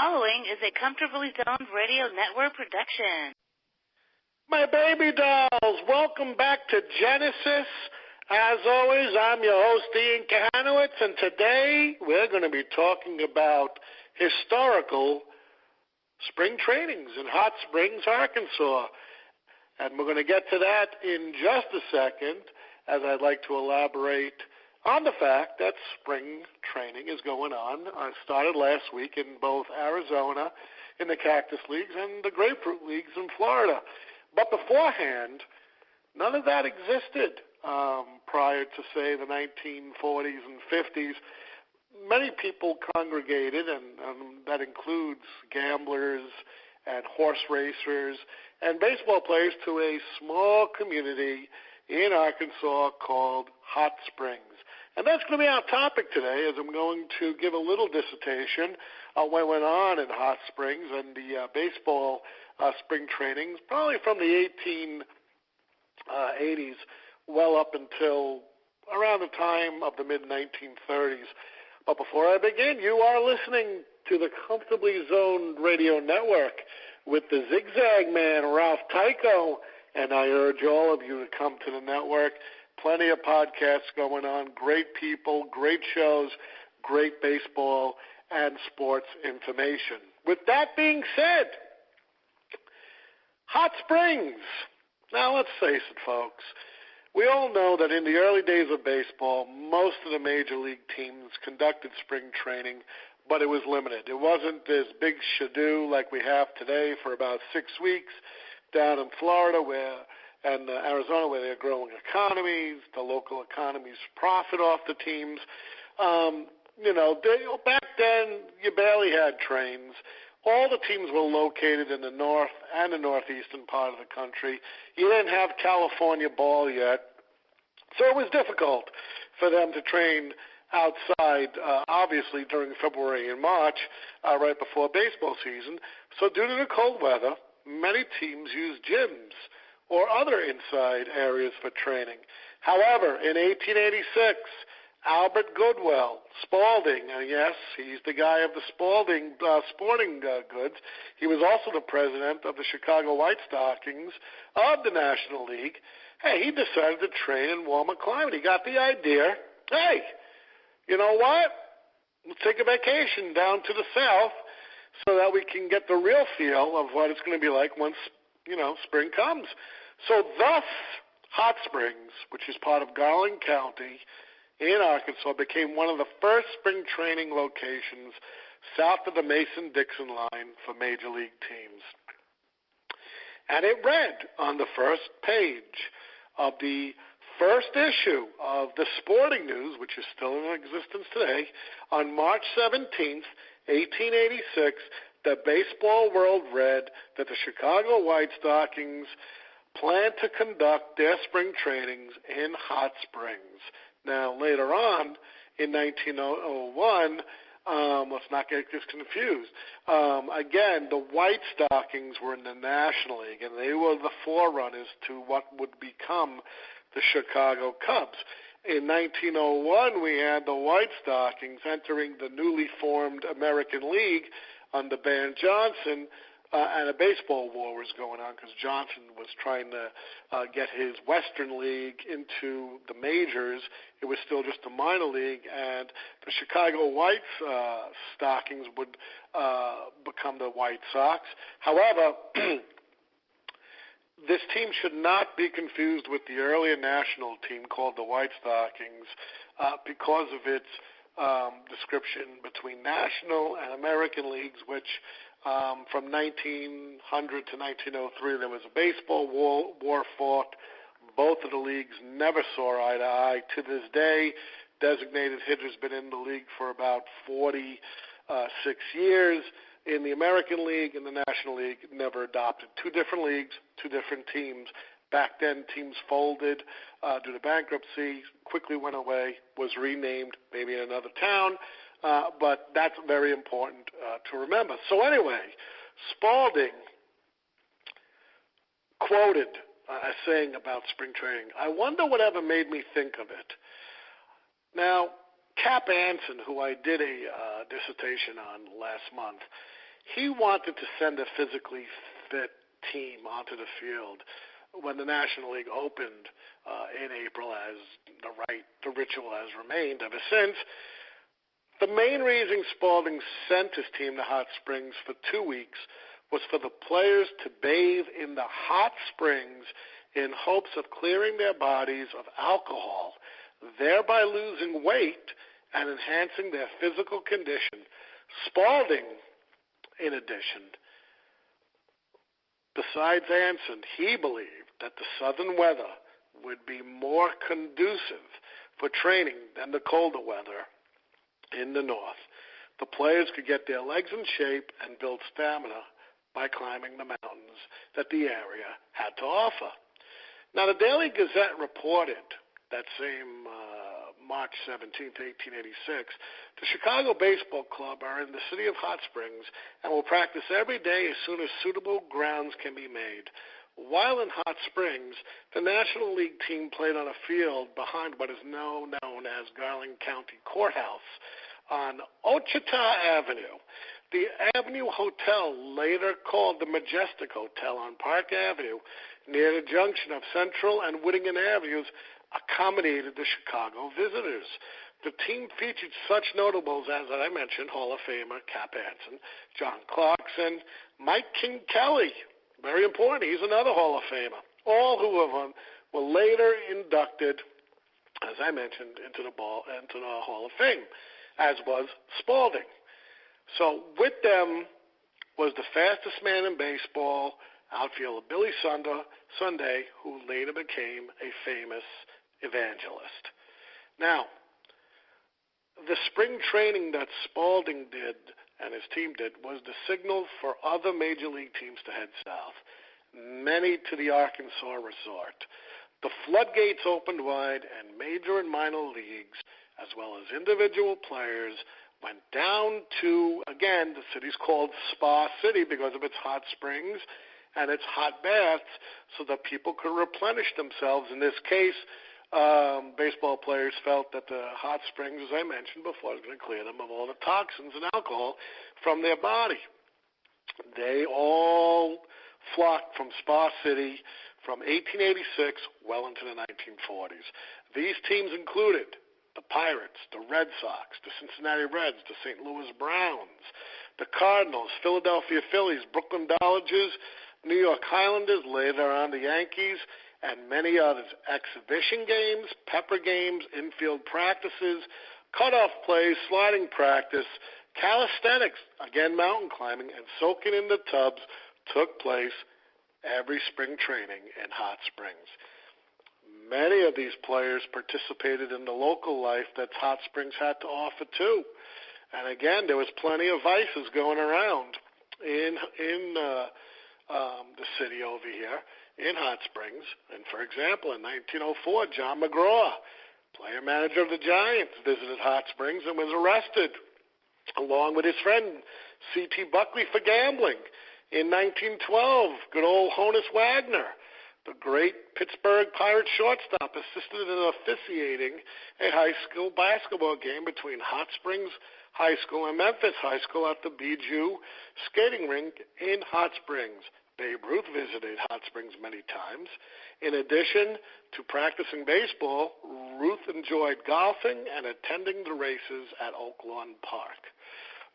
following is a Comfortably Zoned Radio Network production. My baby dolls, welcome back to Genesis. As always, I'm your host, Ian Kahanowitz, and today we're going to be talking about historical spring trainings in Hot Springs, Arkansas. And we're going to get to that in just a second, as I'd like to elaborate on the fact that spring training is going on. It started last week in both Arizona in the Cactus Leagues and the Grapefruit Leagues in Florida. But beforehand, none of that existed prior to, say, the 1940s and 50s. Many people congregated, and that includes gamblers and horse racers and baseball players, to a small community in Arkansas called Hot Springs. And that's going to be our topic today, as I'm going to give a little dissertation on what went on in Hot Springs and the baseball spring trainings, probably from the 1880s well up until around the time of the mid-1930s. But before I begin, you are listening to the Comfortably Zoned Radio Network with the Zigzag Man, Ralph Tycho, and I urge all of you to come to the network. Plenty of podcasts going on, great people, great shows, great baseball and sports information. With that being said, Hot Springs. Now, let's face it, folks. We all know that in the early days of baseball, most of the major league teams conducted spring training, but it was limited. It wasn't this big shadoo like we have today for about 6 weeks down in Florida and Arizona, where they're growing economies. The local economies profit off the teams. Back then, you barely had trains. All the teams were located in the north and the northeastern part of the country. You didn't have California ball yet, so it was difficult for them to train outside, obviously, during February and March, right before baseball season. So due to the cold weather, many teams used gyms or other inside areas for training. However, in 1886, Albert Goodwell, Spalding, yes, he's the guy of the Spalding sporting goods. He was also the president of the Chicago White Stockings of the National League. Hey, he decided to train in warmer climate. He got the idea, hey, you know what? Let's take a vacation down to the south so that we can get the real feel of what it's going to be like once, spring comes. So thus, Hot Springs, which is part of Garland County in Arkansas, became one of the first spring training locations south of the Mason-Dixon line for major league teams. And it read on the first page of the first issue of the Sporting News, which is still in existence today, on March 17th, 1886, the baseball world read that the Chicago White Stockings plan to conduct their spring trainings in Hot Springs. Now, later on, in 1901, let's not get this confused. Again, the White Stockings were in the National League, and they were the forerunners to what would become the Chicago Cubs. In 1901, we had the White Stockings entering the newly formed American League under Van Johnson, and a baseball war was going on because Johnson was trying to get his Western League into the majors. It was still just a minor league, and the Chicago White Stockings would become the White Sox. However, this team should not be confused with the earlier national team called the White Stockings because of its description between National and American leagues, which from 1900 to 1903, there was a baseball war fought. Both of the leagues never saw eye to eye. To this day, designated hitter's been in the league for about 46 years. In the American League and the National League, never adopted. Two different leagues, two different teams. Back then, teams folded due to bankruptcy, quickly went away, was renamed, maybe in another town. But that's very important to remember. So anyway, Spalding quoted a saying about spring training. I wonder whatever made me think of it. Now, Cap Anson, who I did a dissertation on last month, he wanted to send a physically fit team onto the field when the National League opened in April, as the ritual has remained ever since. The main reason Spalding sent his team to Hot Springs for 2 weeks was for the players to bathe in the hot springs in hopes of clearing their bodies of alcohol, thereby losing weight and enhancing their physical condition. Spalding, in addition, besides Anson, he believed that the southern weather would be more conducive for training than the colder weather in the north. The players could get their legs in shape and build stamina by climbing the mountains that the area had to offer. Now, the Daily Gazette reported that same March 17, 1886, the Chicago Baseball Club are in the city of Hot Springs and will practice every day as soon as suitable grounds can be made. While in Hot Springs, the National League team played on a field behind what is now known as Garland County Courthouse on Ochita Avenue. The Avenue Hotel, later called the Majestic Hotel on Park Avenue, near the junction of Central and Whittingham Avenues, accommodated the Chicago visitors. The team featured such notables as I mentioned, Hall of Famer Cap Anson, John Clarkson, Mike King Kelly. Very important. He's another Hall of Famer. All who were later inducted, as I mentioned, into the Hall of Fame, as was Spalding. So with them was the fastest man in baseball, outfielder Billy Sunday, who later became a famous evangelist. Now, the spring training that Spalding did and his team did was the signal for other major league teams to head south, many to the Arkansas resort. The floodgates opened wide, and major and minor leagues, as well as individual players, went down to, again, the city's called Spa City because of its hot springs and its hot baths, so that people could replenish themselves. In this case, baseball players felt that the hot springs, as I mentioned before, was going to clear them of all the toxins and alcohol from their body. They all flocked from Spa City from 1886 well into the 1940s. These teams included the Pirates, the Red Sox, the Cincinnati Reds, the St. Louis Browns, the Cardinals, Philadelphia Phillies, Brooklyn Dodgers, New York Highlanders, later on the Yankees, and many others. Exhibition games, pepper games, infield practices, cutoff plays, sliding practice, calisthenics, again mountain climbing, and soaking in the tubs took place every spring training in Hot Springs. Many of these players participated in the local life that Hot Springs had to offer too. And again, there was plenty of vices going around in the city over here in Hot Springs. And for example, in 1904, John McGraw, player manager of the Giants, visited Hot Springs and was arrested along with his friend C.T. Buckley for gambling. In 1912, good old Honus Wagner, the great Pittsburgh Pirates shortstop, assisted in officiating a high school basketball game between Hot Springs High School and Memphis High School at the Bijou skating rink in Hot Springs. Babe Ruth visited Hot Springs many times. In addition to practicing baseball, Ruth enjoyed golfing and attending the races at Oak Lawn Park.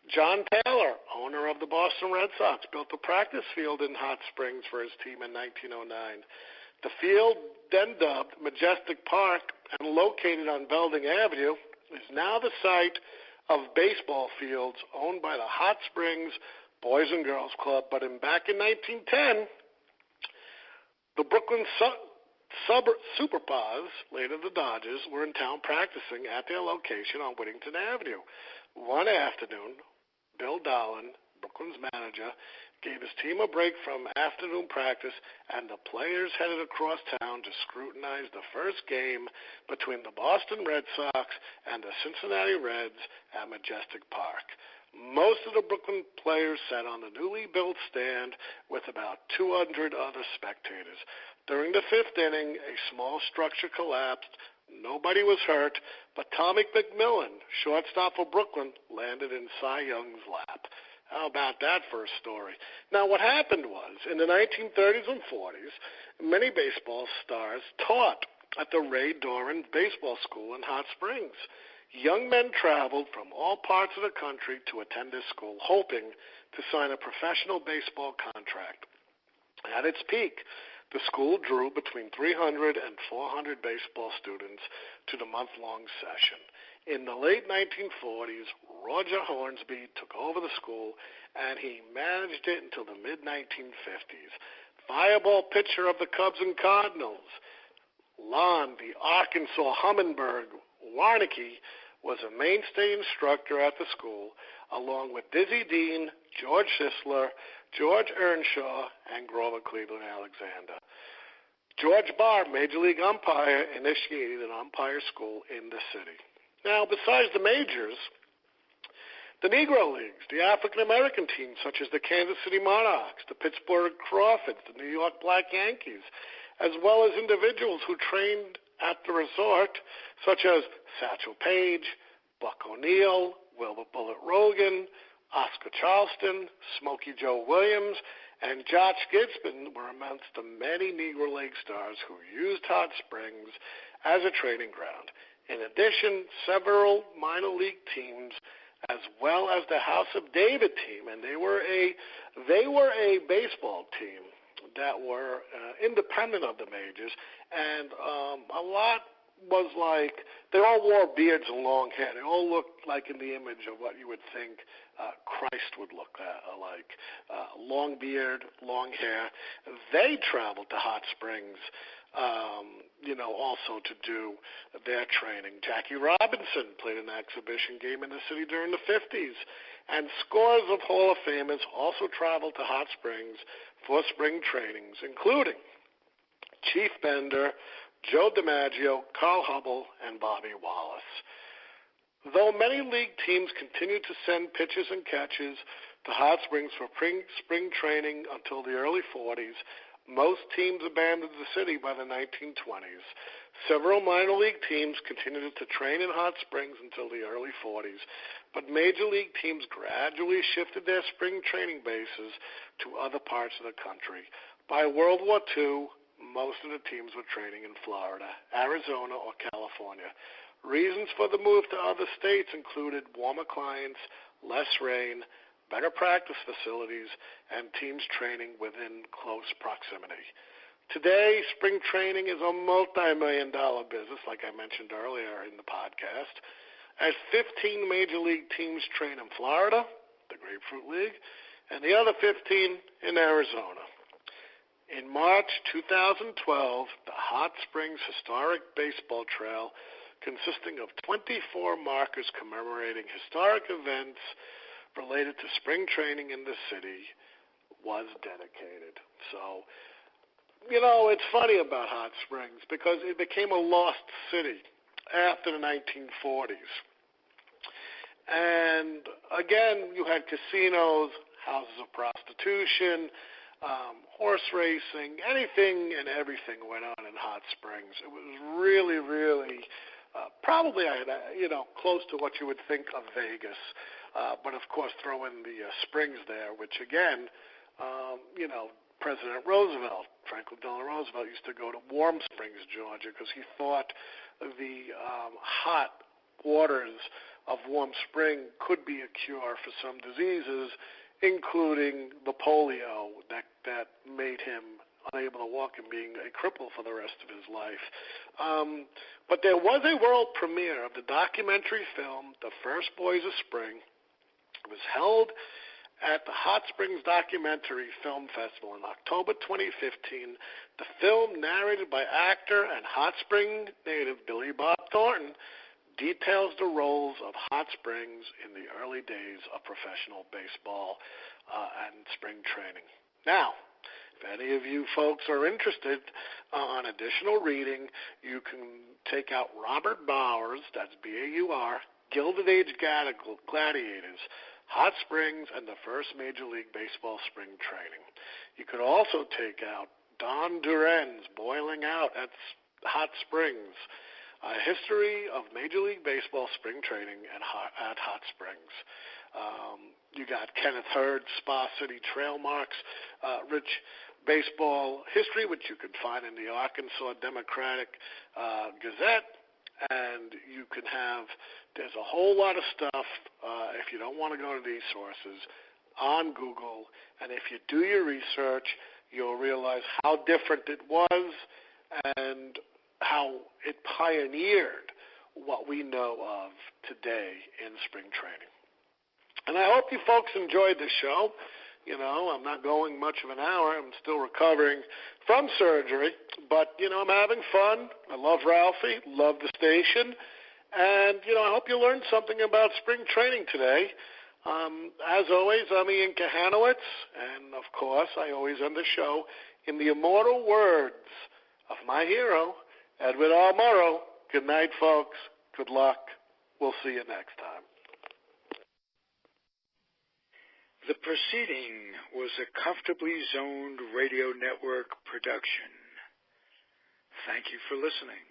John Taylor, owner of the Boston Red Sox, built a practice field in Hot Springs for his team in 1909. The field, then dubbed Majestic Park and located on Belding Avenue, is now the site of baseball fields owned by the Hot Springs Boys and Girls Club. But back in 1910, the Brooklyn Super Paws, later the Dodgers, were in town practicing at their location on Whittington Avenue. One afternoon, Bill Dolan, Brooklyn's manager, gave his team a break from afternoon practice, and the players headed across town to scrutinize the first game between the Boston Red Sox and the Cincinnati Reds at Majestic Park. Most of the Brooklyn players sat on the newly built stand with about 200 other spectators. During the fifth inning, a small structure collapsed. Nobody was hurt, but Tommy McMillan, shortstop for Brooklyn, landed in Cy Young's lap. How about that for a story? Now, what happened was, in the 1930s and 40s, many baseball stars taught at the Ray Doran Baseball School in Hot Springs. Young men traveled from all parts of the country to attend this school, hoping to sign a professional baseball contract. At its peak, the school drew between 300 and 400 baseball students to the month-long session. In the late 1940s, Roger Hornsby took over the school, and he managed it until the mid-1950s. Fireball pitcher of the Cubs and Cardinals, Lon, the Arkansas Hummingbird Warnicki, was a mainstay instructor at the school, along with Dizzy Dean, George Sisler, George Earnshaw, and Grover Cleveland Alexander. George Barr, Major League umpire, initiated an umpire school in the city. Now, besides the majors, the Negro Leagues, the African-American teams such as the Kansas City Monarchs, the Pittsburgh Crawfords, the New York Black Yankees, as well as individuals who trained at the resort, such as Satchel Paige, Buck O'Neill, Wilbur Bullet Rogan, Oscar Charleston, Smokey Joe Williams, and Josh Gibbsman were amongst the many Negro League stars who used Hot Springs as a training ground. In addition, several minor league teams, as well as the House of David team, and they were a baseball team that were independent of the majors, and a lot was like they all wore beards and long hair. They all looked like in the image of what you would think Christ would look like. Long beard, long hair. They traveled to Hot Springs, also to do their training. Jackie Robinson played an exhibition game in the city during the 50s, and scores of Hall of Famers also traveled to Hot Springs for spring trainings, including Chief Bender, Joe DiMaggio, Carl Hubble, and Bobby Wallace. Though many league teams continued to send pitchers and catchers to Hot Springs for spring training until the early 40s, most teams abandoned the city by the 1920s. Several minor league teams continued to train in Hot Springs until the early 40s, but major league teams gradually shifted their spring training bases to other parts of the country. By World War II, most of the teams were training in Florida, Arizona, or California. Reasons for the move to other states included warmer climates, less rain, better practice facilities, and teams training within close proximity. Today, spring training is a multi-million-dollar business, like I mentioned earlier in the podcast, as 15 major league teams train in Florida, the Grapefruit League, and the other 15 in Arizona. In March 2012, the Hot Springs Historic Baseball Trail, consisting of 24 markers commemorating historic events related to spring training in the city, was dedicated. So, it's funny about Hot Springs because it became a lost city after the 1940s. And again, you had casinos, houses of prostitution, horse racing, anything and everything went on in Hot Springs. It was really, really probably, close to what you would think of Vegas. But, of course, throw in the Springs there, which, again, President Roosevelt, Franklin Delano Roosevelt, used to go to Warm Springs, Georgia, because he thought the hot waters of Warm Spring could be a cure for some diseases, including the polio that made him unable to walk and being a cripple for the rest of his life. But there was a world premiere of the documentary film, The First Boys of Spring. It was held at the Hot Springs Documentary Film Festival in October 2015. The film, narrated by actor and Hot Spring native Billy Bob Thornton, details the roles of Hot Springs in the early days of professional baseball and spring training. Now, if any of you folks are interested on additional reading, you can take out Robert Bauer's, that's B-A-U-R, Gilded Age Gladiators, Hot Springs, and the First Major League Baseball Spring Training. You could also take out Don Duran's Boiling Out at Hot Springs, a history of Major League Baseball spring training at Hot Springs. You got Kenneth Hurd's Spa City Trail Marks, rich baseball history, which you can find in the Arkansas Democratic Gazette. And you can there's a whole lot of stuff, if you don't want to go to these sources, on Google. And if you do your research, you'll realize how different it was and how it pioneered what we know of today in spring training. And I hope you folks enjoyed the show. You know, I'm not going much of an hour. I'm still recovering from surgery. But, you know, I'm having fun. I love Ralphie, love the station. And, you know, I hope you learned something about spring training today. As always, I'm Ian Kahanowitz. And, of course, I always end the show in the immortal words of my hero, Edward R. Murrow. Good night, folks. Good luck. We'll see you next time. The proceeding was a Comfortably Zoned Radio Network production. Thank you for listening.